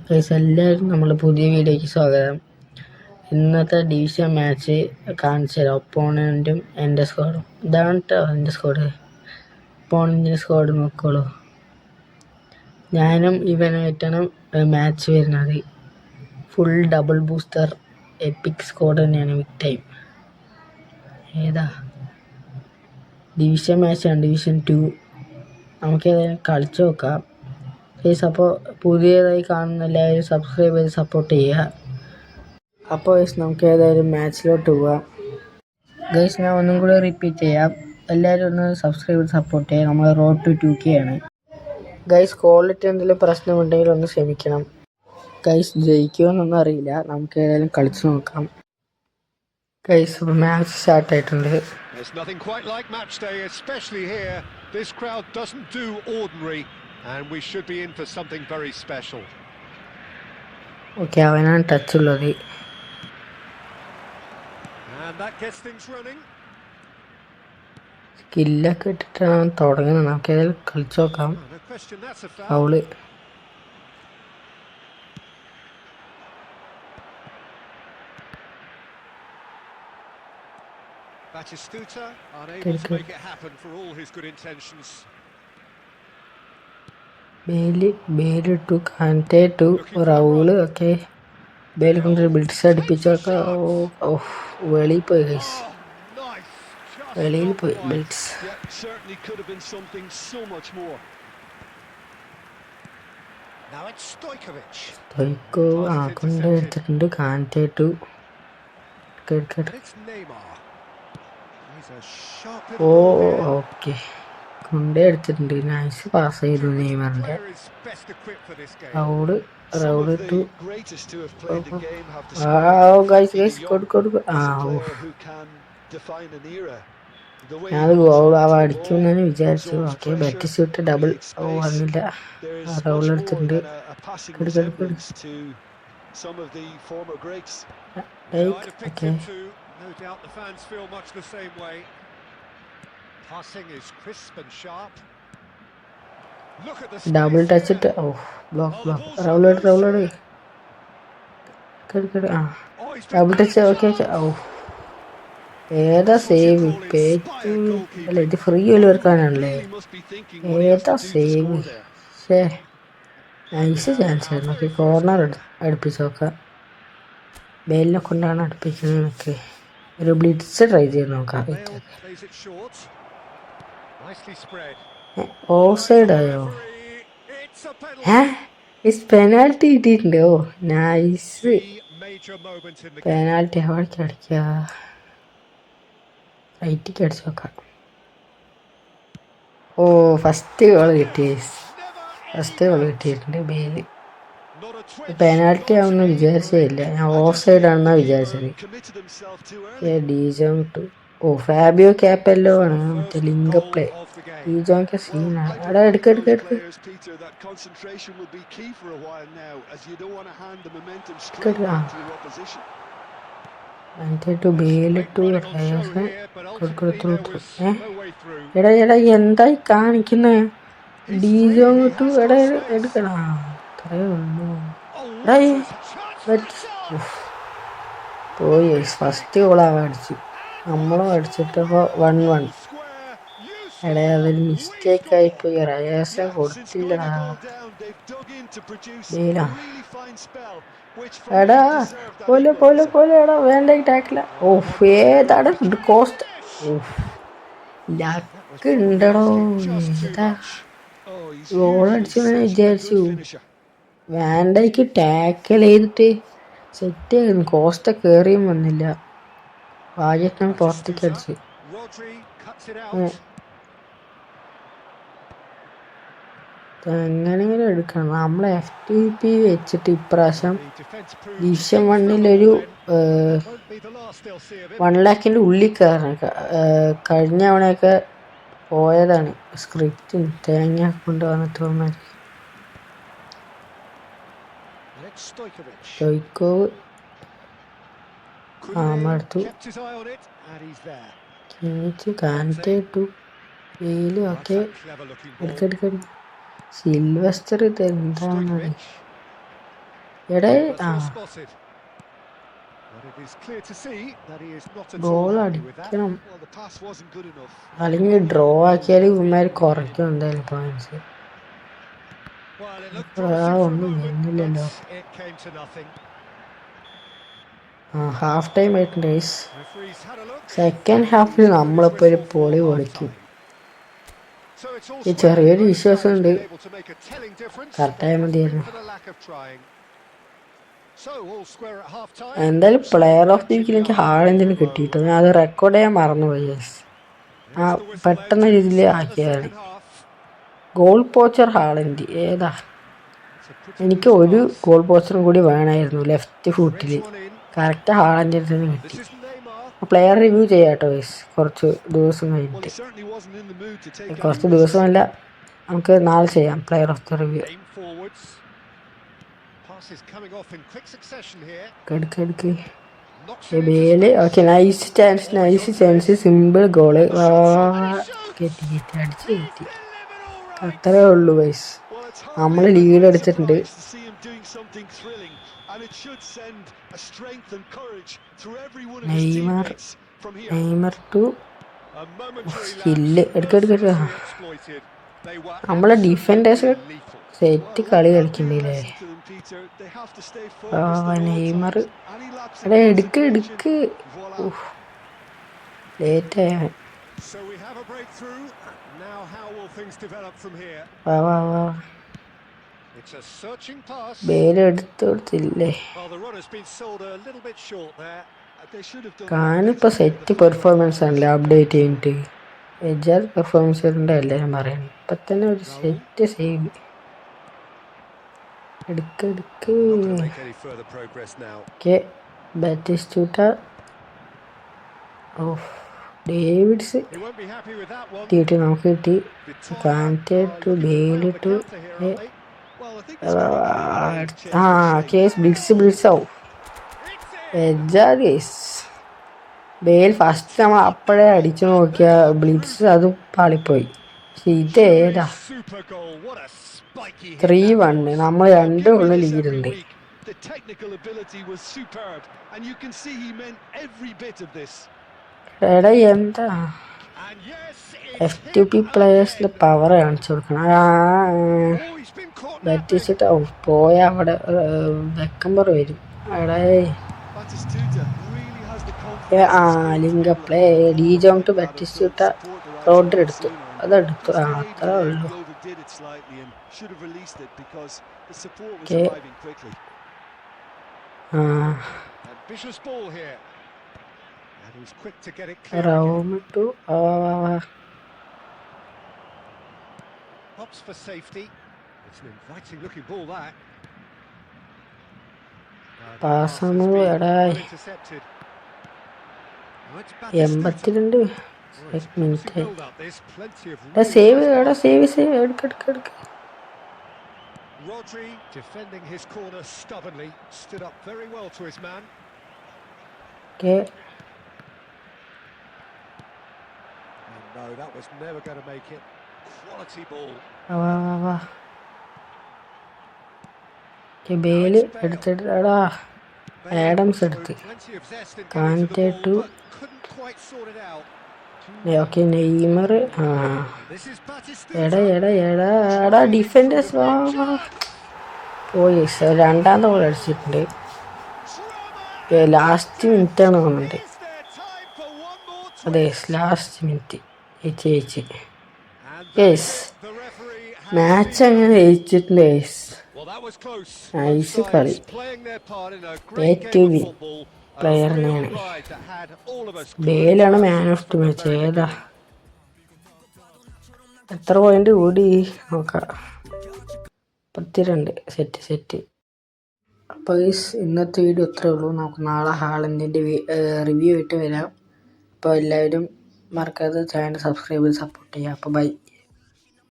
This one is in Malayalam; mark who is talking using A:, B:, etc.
A: ഗൈസ് എല്ലാവരും നമ്മുടെ പുതിയ വീഡിയോയ്ക്ക് സ്വാഗതം. ഇന്നത്തെ ഡിവിഷൻ മാച്ച് കാണിച്ചു തരാം. ഒപ്പോണൻറ്റും എൻ്റെ സ്ക്വാഡും. ഇതാണ് കേട്ടോ എൻ്റെ സ്ക്വാഡ്. ഒപ്പോണൻറ്റിൻ്റെ സ്ക്വാഡ് നോക്കോളൂ. ഞാനും ഇവനായിട്ടാണ് മാച്ച് വരുന്നത്. Full double booster EPIC squad തന്നെയാണ് വിത്ത് ടൈം. ഏതാ ഡിവിഷൻ മാച്ചാണ്, ഡിവിഷൻ 2. നമുക്ക് ഏതായാലും കളിച്ചു നോക്കാം ഗൈസ്. അപ്പോൾ പുതിയതായി കാണുന്ന എല്ലാവരും സബ്സ്ക്രൈബ് ചെയ്ത് സപ്പോർട്ട് ചെയ്യുക. അപ്പോൾ ഗൈസ് നമുക്ക് ഏതായാലും മാച്ചിലോട്ട് പോവാം. ഗൈസ് ഞാൻ ഒന്നും കൂടി റിപ്പീറ്റ് ചെയ്യാം, എല്ലാവരും ഒന്ന് സബ്സ്ക്രൈബ് ചെയ്ത് സപ്പോർട്ട് ചെയ്യുക. നമ്മൾ റോഡ് ടു 2K ആണ് ഗൈസ്. ക്വാളിറ്റി എന്തെങ്കിലും പ്രശ്നമുണ്ടെങ്കിൽ ഒന്ന് ക്ഷമിക്കണം ഗൈസ്. ജയിക്കുമെന്നൊന്നും അറിയില്ല, നമുക്ക് ഏതായാലും കളിച്ചു നോക്കാം ഗൈസ്. മാച്ച് സ്റ്റാർട്ട് ആയിട്ടുണ്ട്.
B: There's nothing quite like match day, especially here. This crowd doesn't do ordinary, and we should be in for something very special.
A: Okay, അവനാണ് ടച്ച് ഉള്ളത്.
B: And that gets things running.
A: സ്കില്ലൊക്കെ ഇട്ടിട്ടാണ് തുടങ്ങുന്നത്. നമുക്ക് ഏതായാലും കളിച്ചു നോക്കാം. അവള്
B: Batistuta unable to make it happen for all his good intentions.
A: Bale to Kante to Raul. Okay, Bale കൊണ്ട് ബിൽഡ്സ് അടുപ്പിച്ചൊക്കെ. വെളിയിൽ പോയി ഗൈസ്, വെളിയിൽ പോയി ബിൽഡ്സ്. സ്റ്റോയ്ക്കോ കൊണ്ട് എടുത്തിട്ടുണ്ട്. കാൻറ്റേ ടു ഓക്കെ കൊണ്ടേ എടുത്തിട്ടുണ്ട്. നൈസ് പാസ് ചെയ്തു നെയ്മറിന്റെ. റൗഡ് ടു ഗൈസ് കൊടുക്കും. ഞാനത് ഗോൾ അടിക്കുമെന്നാണ് വിചാരിച്ചു. ഓക്കെ, ബാറ്റിസ്റ്റൂട്ട് ഡബിൾ വന്നില്ല. റൗൾ എടുത്തിട്ടുണ്ട്. Okay,
B: No doubt the fans feel much the same way. Passing is crisp and sharp. Look at the
A: double touch it. Block. Roulette. Good. Double touch. Okay. ഏതാ സേവ്? പേജ് അല്ല, ഇത് ഫ്രീ എടുക്കാനാണല്ലേ. ഏതാ സേവ്? നൈസ് ചാൻസ് ആയിരുന്നു. ഓക്കെ, കോർണർ അടുപ്പിച്ച് നോക്കാം. ബേലിനെ കൊണ്ടാണ് അടുപ്പിക്കുന്നത്. നമുക്ക് ഒരു ബ്ലിറ്റ്സ് ട്രൈ ചെയ്ത് നോക്കാം. ഓഫ് സൈഡ് ആയോ? പെനാൽറ്റി കിട്ടിയിട്ടുണ്ട്. Nice penalty. എവിടേക്ക് അടിക്കുക? റൈറ്റിക്ക് അടിച്ചു നോക്കാം. ഫസ്റ്റ് ഗോൾ കിട്ടിയിട്ടുണ്ട് ബേല്. പെനാൽറ്റി ആവുമെന്ന് വിചാരിച്ചില്ല. ഞാൻ ഓഫ് സൈഡ് ആണെന്നാണ് വിചാരിച്ചത്. ഫാബിയോ ക്യാപ്പല്ലോ ആണ്. മറ്റേ ലിങ്ക് പ്ലേ. ഡീജോക്ക് സീനാണ്. അവിടെ എടുക്ക്. എടാ എന്തായി കാണിക്കുന്നത്? ഡീജോ ടു എടുക്കണ പോയി. ഫസ്റ്റ് ഗോളാവാൻ അടിച്ചു, നമ്മളും അടിച്ചിട്ടപ്പോൾ 1-1. എടാ അതൊരു മിസ്റ്റേക്ക് ആയിപ്പോയി. റയാസ കൊടുത്തില്ലടാ. എടാ പോലെ എടാ വേണ്ട ടാക്കില്ല. ഏതാടാ കോസ്റ്റ്? ലക്ക് ഉണ്ടടോ. ഏതാ ഗോളടിച്ചു വിചാരിച്ചു. വാൻഡൈക്ക് ടാക്കിൾ ചെയ്തിട്ട് സെറ്റ് ആയിരുന്നു. കോസ്റ്റ കയറിയും വന്നില്ല. ഭാഗ്യത്തിന് പുറത്തേക്ക് അടിച്ചു. എങ്ങനെങ്കിലും എടുക്കണം. നമ്മൾ FTP വെച്ചിട്ട് ഇപ്രാവശ്യം ഡിവിഷൻ 1-ൽ 1 lakhന്റെ ഉള്ളിൽ കയറണം. കഴിഞ്ഞ തവണയൊക്കെ പോയതാണ്. സ്ക്രിപ്റ്റും തേങ്ങ കൊണ്ടുവന്നിട്ട് വന്നാൽ. സ്റ്റോയ്ക്കോവ് എടുത്തു. കാൻറ്റേ ടു വെയില്. ഓക്കെ, എടുക്ക. സിൽവസ്റ്റർ ഇത് എന്താണ്? എടേ
B: That's
A: ആ
B: well spotted. But it is clear to see that he is not at all
A: goal
B: happy with that.
A: അടിക്കണം,
B: Well, the pass wasn't good enough.
A: അല്ലെങ്കിൽ ഡ്രോ ആക്കിയാൽ ഇവന്മാർ കുറയ്ക്കും എന്തായാലും പോയിന്റ്സ്.
B: Well, it looked
A: ആ
B: promising for a
A: ഒന്നും
B: moment, but
A: വരുന്നില്ലല്ലോ.
B: it came to nothing.
A: Half time ആയിട്ടുണ്ട് guys.
B: Referees had a look.
A: Second
B: And
A: ഹാഫിൽ
B: he's blown his
A: നമ്മളിപ്പോൾ ഒരു
B: whistle for
A: പൊളി
B: half
A: പൊളിക്കും.
B: time. So it's all
A: ഈ
B: square.
A: ചെറിയൊരു
B: Both
A: വിശ്വാസം
B: sides
A: ഉണ്ട്,
B: been able to make a telling difference, but
A: കറക്റ്റായ
B: it hasn't been
A: മതിയായിരുന്നു.
B: for the lack of trying. So all square at half time.
A: എന്തായാലും പ്ലെയർ ഓഫ് ദി വീക്കിൽ എനിക്ക് ഹാളൻഡിന് കിട്ടിയിട്ടോ. ഞാൻ അത് റെക്കോർഡ് ചെയ്യാൻ മറന്നുപോയി ഗൈസ്. ആ
B: Here's the whistle then
A: പെട്ടെന്ന്
B: to
A: രീതിയിൽ
B: start the
A: ആക്കിയാൽ
B: second half.
A: Goal poacher Haaland ഏതാ?
B: It's a pretty
A: എനിക്ക്
B: loose
A: ഒരു
B: pass.
A: ഗോൾ പോസ്റ്ററും കൂടി വേണമായിരുന്നു ലെഫ്റ്റ് ഫുട്ടിൽ.
B: Threads one in.
A: കറക്റ്റ് ഹാളൻഡിൽ തന്നെ
B: This
A: കിട്ടി.
B: is Neymar.
A: പ്ലെയർ റിവ്യൂ ചെയ്യാം കേട്ടോ ഗൈസ് കുറച്ച് ദിവസം
B: Well, he
A: കഴിഞ്ഞിട്ട്.
B: certainly wasn't in the mood to take any
A: കുറച്ച്
B: risks.
A: ദിവസമല്ല, നമുക്ക് നാളെ ചെയ്യാം player of the review.
B: Aim forwards. Passes coming off in quick succession here.
A: എടുക്ക്
B: Knocks it into
A: Bel.
B: space.
A: Okay, nice chance simple goal. കയറ്റി അടിച്ച് കയറ്റി. അത്രേ ഉള്ളൂ ഗൈസ്.
B: Well, it's
A: നമ്മൾ
B: hardly a
A: ലീഡ്
B: great
A: എടുത്തിട്ടുണ്ട്.
B: surprise to see him doing something thrilling, and it should send a strength and courage through every one of his teammates from here.
A: Neymar to
B: A momentary
A: ഹില്ല്.
B: lapse
A: എടുക്ക
B: mercilessly exploited. They were
A: നമ്മളെ
B: absolutely
A: ഡിഫൻഡേഴ്സ്
B: lethal.
A: സെറ്റ് കളി കളിക്കണ്ടല്ലേ.
B: Lesson to them, Peter. They have to stay focused at all
A: Neymar
B: times. Any lapse in
A: എടാ എടുക്ക്
B: concentration, voila.
A: ലേറ്റായ.
B: So we have a breakthrough. Now how will things develop from here?
A: വാ
B: It's a searching pass.
A: Bel എടുത്തു കൊടുത്തില്ലേ.
B: Well, the run has been sold a little bit short there. They should have done
A: കാനിപ്പോൾ സെറ്റ് പെർഫോമൻസ് ആണല്ലേ അപ്ഡേറ്റ് ചെയ്തിട്ട്. എജാർ പെർഫോമൻസ് വരണ്ടല്ലേ ഞാൻ പറയുന്നത്. ഇപ്പം തന്നെ ഒരു സെറ്റ് സേവ്. എടുക്ക്
B: Not going to make any further progress now.
A: Okay, Batistuta. ഓ, Davids
B: He won't be happy with that one.
A: കിട്ടി, നമുക്ക് കിട്ടി.
B: Vittoria
A: Kante
B: are
A: to
B: looking to play
A: Bale
B: on the
A: to
B: counter here, aren't they? Well, I think this could be a great change
A: ആ
B: of shape.
A: കേസ് ബ്ലിറ്റ്സ് ആവും. എജാർ കേസ് ബേൽ ഫസ്റ്റ് നമ്മൾ അപ്പോഴേ അടിച്ചു നോക്കിയ ബ്ലിറ്റ്സ് അത് പാളിപ്പോയി. പക്ഷെ ഇത് ഏതാ?
B: Super goal. What a spiky hit
A: 3-1.
B: that was.
A: നമ്മൾ 2
B: Give me
A: ഗോളിന്
B: this
A: ലീഡ്
B: every
A: ഉണ്ട്.
B: week. The technical ability was superb, and you can see he meant every bit of this.
A: എടാ എന്താ
B: And yes, it's
A: FTP
B: hit
A: പ്ലേയേഴ്സിന്റെ
B: again.
A: Power കാണിച്ചു കൊടുക്കണം.
B: Oh, he's been caught napping.
A: ബാറ്റിച്ചിട്ട് പോയ അവിടെ വെക്കമ്പർ വരും. എടേ
B: Batistuta really has the confidence to score
A: ലിങ്ക
B: from
A: play
B: the
A: D
B: ball.
A: ജോങ് to
B: Without a
A: Batistuta
B: good support around
A: road
B: him
A: എടുത്തു.
B: sooner.
A: അതെടുത്തു.
B: Just
A: അത്രേ
B: delayed
A: ഉള്ളൂ.
B: he overdid it slightly and should have released it because the support was
A: Okay.
B: arriving quickly. Ambitious ball here. And he's quick to get it clear again.
A: Room to
B: Pops for safety. It's an inviting looking ball that. The pass has
A: പാസ്സാണോ
B: been
A: എടാ?
B: well intercepted. Oh, it's Batistuta.
A: 82
B: Well, it's a
A: minute
B: promising build up. There's plenty of
A: എടാ
B: really
A: സേവ്
B: nice
A: എടാ
B: passes.
A: സേവ് എടുക്ക്.
B: Rodri defending his corner stubbornly, stood up very well to his man.
A: Okay,
B: And no, that was never going to make it. Quality ball.
A: വാ ബേല് എടുത്തിട്ടാടാ.
B: Bale
A: ആഡംസ്
B: showed
A: എടുത്ത്.
B: plenty of zest in getting to the
A: Kante
B: ball,
A: to
B: but couldn't quite sort it out.
A: Okay Neymar.
B: This is Batistuta.
A: എടാ ഡിഫൻഡേഴ്സ് വാ പോയി. രണ്ടാമത്തെ ഗോൾ അടിച്ചിട്ടുണ്ട്. ലാസ്റ്റ് മിനിറ്റ് ആണ് തോന്നുന്നുണ്ട്.
B: Is there time for one more
A: അതെ,
B: twist?
A: ലാസ്റ്റ് മിനിറ്റ് ജയിച്ച്.
B: And
A: Yes.
B: the referee has
A: match
B: seen
A: അങ്ങനെ
B: enough.
A: ജയിച്ചിട്ടുണ്ട് guys.
B: Well, that was close.
A: Nice
B: Both
A: കളി.
B: sides playing their part in a great game
A: ഏറ്റവും
B: of football. A
A: player
B: real
A: നെയാണ്.
B: ride that had all of us
A: ബേലാണ്
B: glued to
A: man
B: our
A: of
B: seats
A: the
B: from the
A: match.
B: very
A: ഏതാ
B: beginning.
A: എത്ര പോയിന്റ് കൂടി നോക്കാം. 32. സെറ്റ്. അപ്പോൾ ഗൈസ് ഇന്നത്തെ വീഡിയോ ഇത്രേ ഉള്ളൂ. നമുക്ക് നാളെ ഹാളൻഡിൻ്റെ റിവ്യൂ ആയിട്ട് വരാം. അപ്പോൾ എല്ലാവരും മറക്കാതെ ചാനൽ സബ്സ്ക്രൈബ് ചെയ്ത് സപ്പോർട്ട് ചെയ്യുക. അപ്പോൾ ബൈ.